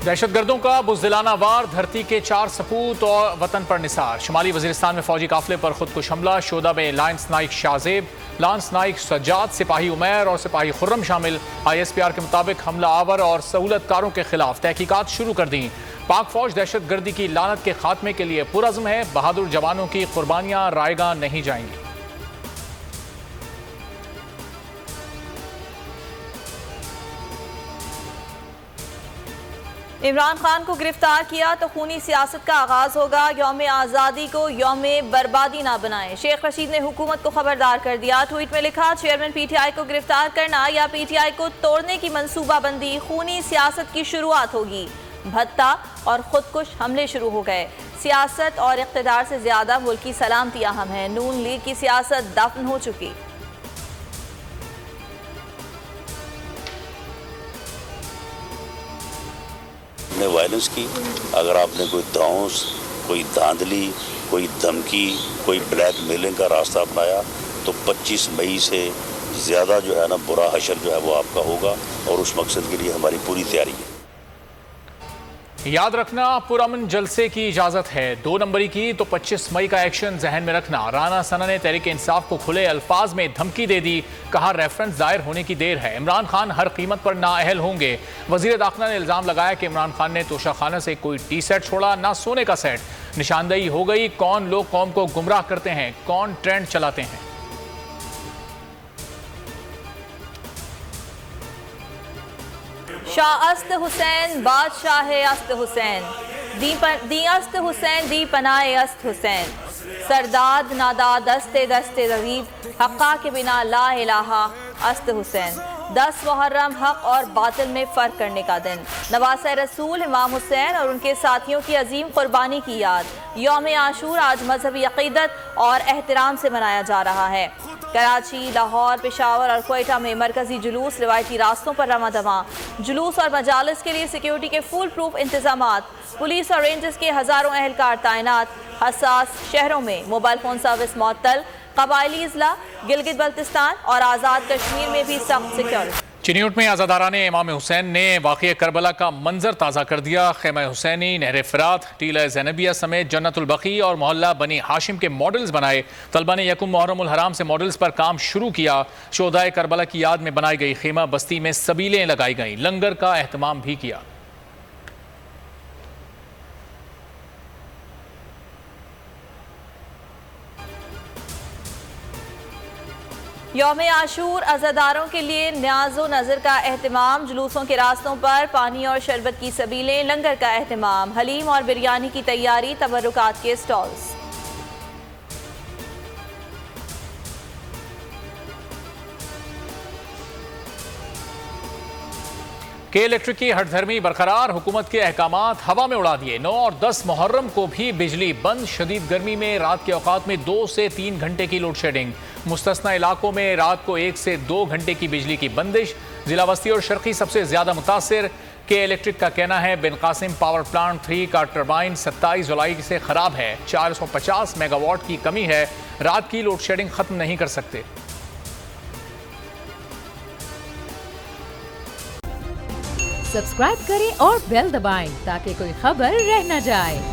दहशतगर्दों का बुज़दिलाना वार, धरती के 4 सपूत और वतन पर निसार। शुमाली वजीरिस्तान में फौजी काफिले पर खुदकुश हमला, शोदा में लांस नाइक शाहजेब, लांस नाइक सज्जाद, सिपाही उमैर और सिपाही खुर्रम शामिल। ISPR के मुताबिक हमला आवर और सहूलतकारों के खिलाफ तहकीकात शुरू कर दी। पाक फौज दहशतगर्दी की लानत के खात्मे के लिए पुरज़्म है। बहादुर जवानों की कुर्बानियां रायगा नहीं जाएंगी। इमरान खान को गिरफ्तार किया तो खूनी सियासत का आगाज होगा। यौम आज़ादी को यौम बर्बादी ना बनाएं। शेख रशीद ने हुकूमत को खबरदार कर दिया। ट्वीट में लिखा, चेयरमैन PTI को गिरफ्तार करना या PTI को तोड़ने की मंसूबाबंदी खूनी सियासत की शुरुआत होगी। भत्ता और खुदकुश हमले शुरू हो गए। सियासत और इक़्तिदार से ज्यादा मुल्क की सलामती अहम है। नून लीग की सियासत दफन हो चुकी। वायलेंस की अगर आपने कोई ड्राउंस, कोई धांधली, कोई धमकी, कोई ब्लैकमेलिंग का रास्ता अपनाया तो 25 मई से ज़्यादा जो है ना बुरा हशर जो है वो आपका होगा और उस मकसद के लिए हमारी पूरी तैयारी है। याद रखना, पुरअमन जलसे की इजाजत है। 2 नंबरी की तो 25 मई का एक्शन जहन में रखना। राना सना ने तहरीक इंसाफ को खुले अल्फाज में धमकी दे दी। कहा, रेफरेंस दायर होने की देर है। इमरान खान हर कीमत पर नाअहल होंगे। वजीर दाखिला ने इल्जाम लगाया कि इमरान खान ने तोशाखाना से कोई टी सेट छोड़ा, ना सोने का सेट। निशानदेही हो गई कौन लोग कौम को गुमराह करते हैं, कौन ट्रेंड चलाते हैं। शाह अस्त हुसैन बादशाह अस्त हुसैन, दी अस्त हुसैन दी पनाए अस्त हुसैन, सरदाद नादाद दस्ते दस्ते रजीब, हक्का के बिना ला इलाहा अस्त हुसैन। 10 मुहर्रम हक और बातिल में फ़र्क करने का दिन। नवासे रसूल इमाम हुसैन और उनके साथियों की अजीम कुर्बानी की याद। यौम आशूर आज मजहबी अक़ीदत और एहतराम से मनाया जा रहा है। कराची, लाहौर, पेशावर और क्वेटा में मरकजी जुलूस रिवायती रास्तों पर रवा दवा। जुलूस और मजालिस के लिए सिक्योरिटी के फुल प्रूफ इंतजामात। पुलिस और रेंजर्स के हज़ारों एहलकार तैनात। हसास शहरों में मोबाइल फ़ोन सर्विस मुअत्तल। कबायली अजला गिलगित बल्तिस्तान और आज़ाद कश्मीर में भी सख्त सिक्योरिटी। चिन्यूट में आज़ादाराने इमाम हुसैन ने वाक़या करबला का मंजर ताज़ा कर दिया। खेमा हुसैनी, नहर फ़रात, टीला ज़ैनबिया समेत जन्नतुल बकी और मोहल्ला बनी हाशिम के मॉडल्स बनाए। तलबा ने यकुम मुहर्रमुल हराम से मॉडल्स पर काम शुरू किया। शोहदाए करबला की याद में बनाई गई खेमा बस्ती में सबीलें लगाई गईं। लंगर का एहतमाम भी किया। यौम आशूर अज़ादारों के लिए न्याज़ो नज़र का एहतमाम। जुलूसों के रास्तों पर पानी और शरबत की सबीलें। लंगर का एहतमाम। हलीम और बिरयानी की तैयारी। तबर्रुकात के स्टॉल्स। के इलेक्ट्रिक की हठधर्मी बरकरार, हुकूमत के अहकामात हवा में उड़ा दिए। 9 और 10 मुहर्रम को भी बिजली बंद। शदीद गर्मी में रात के औकात में 2 से 3 घंटे की लोड शेडिंग। मुस्तस्ना इलाकों में रात को 1 से 2 घंटे की बिजली की बंदिश। जिला वस्ती और शर्की सबसे ज्यादा मुतासिर। के इलेक्ट्रिक का कहना है बिन कासिम पावर प्लांट 3 का टर्बाइन 27 जुलाई से खराब है। 450 मेगावाट की कमी है। रात की लोड शेडिंग खत्म नहीं कर सकते। सब्सक्राइब करें और बेल दबाएं ताकि कोई खबर रह न जाए।